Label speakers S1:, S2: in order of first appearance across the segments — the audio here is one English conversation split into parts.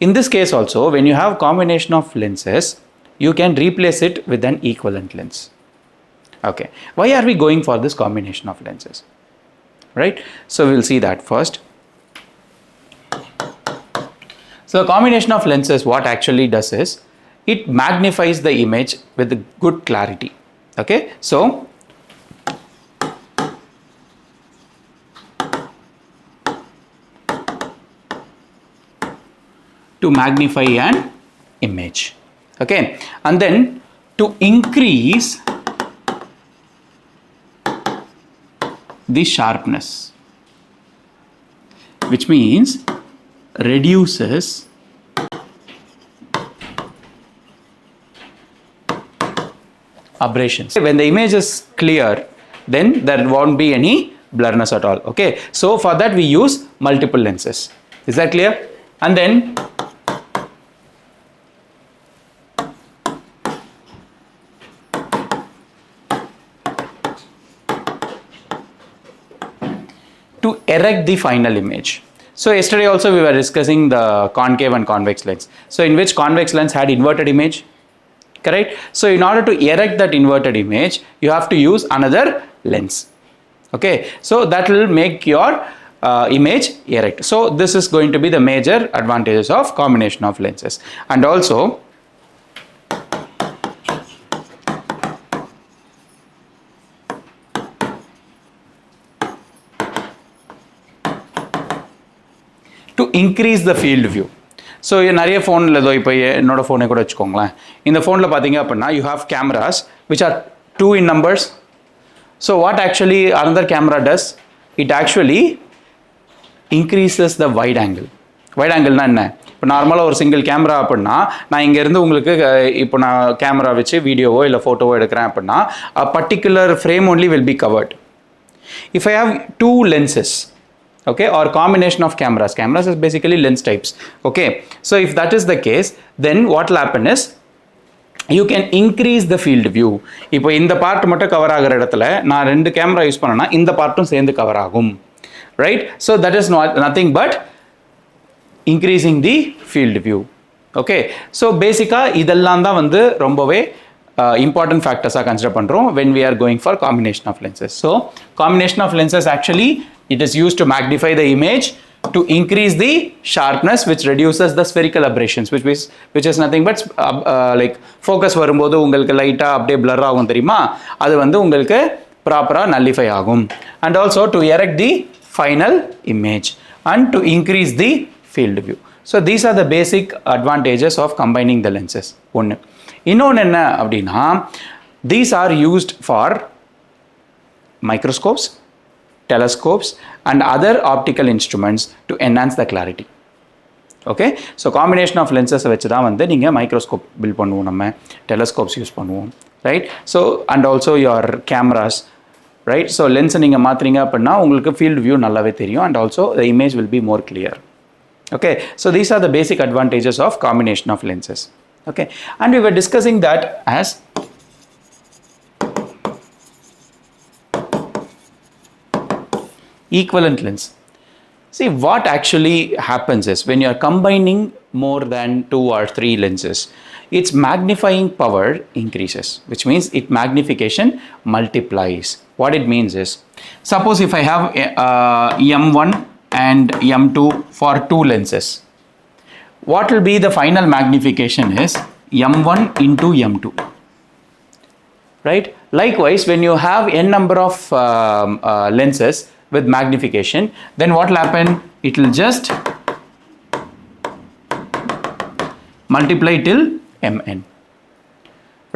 S1: In this case also, when you have combination of lenses, you can replace it with an equivalent lens. Okay, why are we going for this combination of lenses? Right, so we'll see that first. So the combination of lenses, what actually does is, it magnifies the image with good clarity. Okay, so to magnify an image, okay, and then to increase the sharpness, which means reduces aberrations. When the image is clear, then there won't be any blurriness at all. Okay, so for that we use multiple lenses. Is that clear? And then to erect the final image. So yesterday also we were discussing the concave and convex lens. So in which convex lens had inverted image, correct? So in order to erect that inverted image, you have to use another lens. Okay, so that will make your image erect. So this is going to be the major advantages of combination of lenses. And also to increase the field view. So நிறைய ஃபோனில் ஏதோ இப்போ என்னோட ஃபோனை கூட வச்சுக்கோங்களேன். இந்த ஃபோனில் பார்த்தீங்க அப்படின்னா you have cameras which are 2 in numbers. So what actually another camera does? It actually increases the wide angle. Wide ஆங்கிள்னா என்ன? இப்போ நார்மலாக ஒரு சிங்கிள் கேமரா அப்படின்னா நான் இங்கேருந்து உங்களுக்கு இப்போ நான் கேமரா வச்சு வீடியோவோ இல்லை ஃபோட்டோவோ எடுக்கிறேன் அப்படின்னா a particular frame only will be covered. If I have 2 lenses, okay, or combination of cameras is basically lens types. Okay, so if that is the case, then what will happen is you can increase the field view. இப்போ இந்த part மட்டும் cover ஆகிற இடத்துல நான் 2 camera use பண்ணனா இந்த பார்ட்டும் சேர்ந்து cover ஆகும். Right, so that is nothing but increasing the field view. Okay, so basically இதெல்லாம் தான் வந்து ரொம்பவே important factors are consider பண்றோம் when we are going for combination of lenses. So combination of lenses actually it is used to magnify the image, to increase the sharpness, which reduces the spherical aberrations, which is nothing but like focus வரும்போது உங்களுக்கு லைட்டா அப்படியே blur ஆகும் தெரியுமா, அது வந்து உங்களுக்கு ப்ராப்பரா nullify ஆகும். And also to erect the final image and to increase the field view. So these are the basic advantages of combining the lenses. ஒன்று இன்னொன்று என்ன அப்படின்னா, these are used for microscopes, telescopes and other optical instruments to enhance the clarity. Okay, so combination of lenses வச்சு தான் வந்து நீங்கள் microscope build பண்ணுவோம், நம்ம டெலஸ்கோப்ஸ் யூஸ் பண்ணுவோம், right? So and also your cameras, right? So லென்ஸை நீங்கள் மாற்றுறீங்க அப்படின்னா உங்களுக்கு ஃபீல்ட் வியூ நல்லாவே தெரியும் and also the image will be more clear. Okay, so these are the basic advantages of combination of lenses. Okay, and we were discussing that as equivalent lens. See, what actually happens is when you are combining more than 2 or 3 lenses, its magnifying power increases, which means its magnification multiplies. What it means is, suppose if I have M1 and M2 for 2 lenses, what will be the final magnification is M1 into M2. Right? Likewise, when you have n number of lenses with magnification, then what will happen? It will just multiply till mn.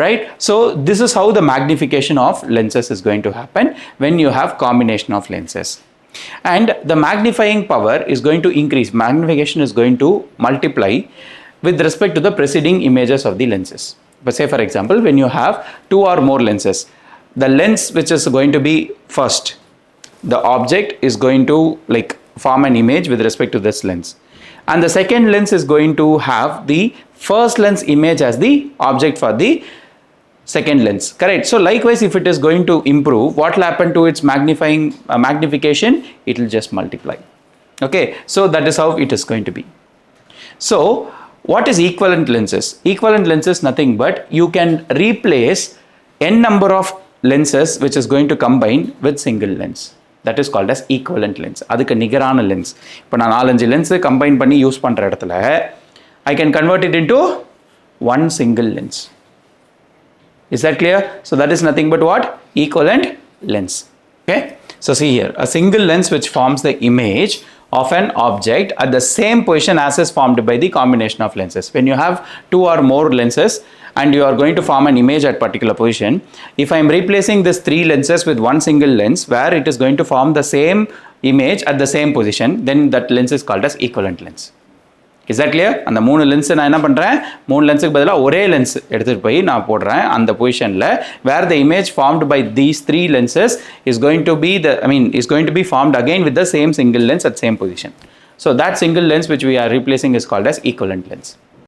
S1: Right? So this is how the magnification of lenses is going to happen when you have combination of lenses. And the magnifying power is going to increase. Magnification is going to multiply with respect to the preceding images of the lenses. But say for example, when you have 2 or more lenses, the lens which is going to be first, the object is going to like form an image with respect to this lens, and the second lens is going to have the first lens image as the object for the second lens, correct? So likewise, if it is going to improve, what will happen to its magnification? It will just multiply. Okay, so that is how it is going to be. So What is equivalent lenses? Equivalent lenses nothing but you can replace n number of lenses which is going to combine with single lens. That is called as equivalent lens. அதுக்கு நிகரான lens. இப்போ நான் 4-5 lens combine பண்ணி use பண்ற இடத்துல I can convert it into one single lens. Is that clear? So that is nothing but what? Equivalent lens. Okay? So see here, a single lens which forms the image of an object at the same position as is formed by the combination of lenses. When you have 2 or more lenses and you are going to form an image at particular position, if I am replacing this 3 lenses with one single lens where it is going to form the same image at the same position, then that lens is called as equivalent lens. Is that clear? அந்த 3 lens நான் என்ன பண்றேன் 3 லென்ஸ்க்கு பதிலா ஒரே lens எடுத்துட்டு போய் நான் போடுறேன் அந்த பொசிஷன்ல where the image formed by these 3 lenses is going to be formed again with the same single lens at same position. So that single lens which we are replacing is called as equivalent lens.